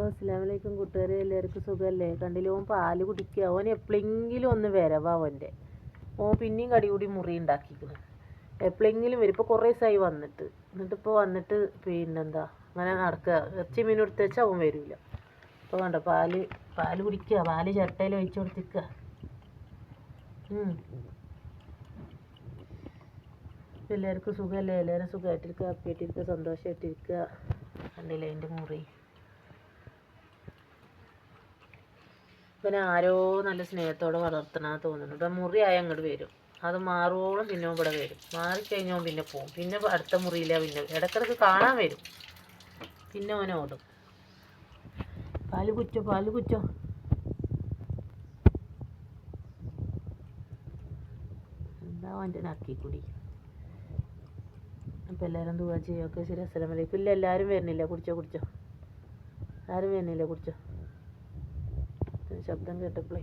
അസ്സലാമലൈക്കും കൂട്ടുകാരെ, എല്ലാവർക്കും സുഖമല്ലേ? കണ്ടില്ല, ഓൻ പാല് കുടിക്കുക. ഓൻ എപ്പോഴെങ്കിലും ഒന്ന് വരവാ ഓൻ്റെ. ഓൻ പിന്നെയും കടി കൂടി മുറി ഉണ്ടാക്കിക്കുന്നു. എപ്പോഴെങ്കിലും വരും. ഇപ്പോൾ കുറേ ദിവസമായി വന്നിട്ട്. എന്നിട്ടിപ്പോൾ വന്നിട്ട് പിന്നെന്താ അങ്ങനെ നടക്കുക. ഇറച്ചി മീൻ എടുത്ത് വെച്ചാൽ അവൻ വരില്ല. ഇപ്പോൾ വേണ്ട പാല് കുടിക്കുക. പാല് ചിരട്ടയിൽ ഒഴിച്ച് കൊടുത്തിക്കുക. എല്ലാവർക്കും സുഖമല്ലേ? എല്ലാവരും സുഖമായിട്ടിരിക്കുക, ഹാപ്പിയായിട്ടിരിക്കുക, സന്തോഷമായിട്ടിരിക്കുക. കണ്ടില്ലേ അതിൻ്റെ മുറി? പിന്നെ ആരോ നല്ല സ്നേഹത്തോടെ വളർത്തണമെന്ന് തോന്നുന്നു. ഇപ്പം മുറിയായി അങ്ങോട്ട് വരും. അത് മാറുവോളം പിന്നെ ഇവിടെ വരും. മാറിക്കഴിഞ്ഞാൽ പിന്നെ പോകും. പിന്നെ അടുത്ത മുറിയിലാണ്. പിന്നെ ഇടയ്ക്കിടയ്ക്ക് കാണാൻ വരും. പിന്നെ അവൻ ഓടും. പാല് കുച്ചോ. എന്താ അവൻ്റെ നക്കിക്കുടി. അപ്പം എല്ലാവരും ദുആ ചെയ്യുക. ശരി, അസ്സലാമലൈക്കും. ഇല്ല, എല്ലാവരും വരുന്നില്ല. കുടിച്ചോ. ആരും വരുന്നില്ല. കുടിച്ചോ. ശബ്ദം കേട്ടപ്പോഴേ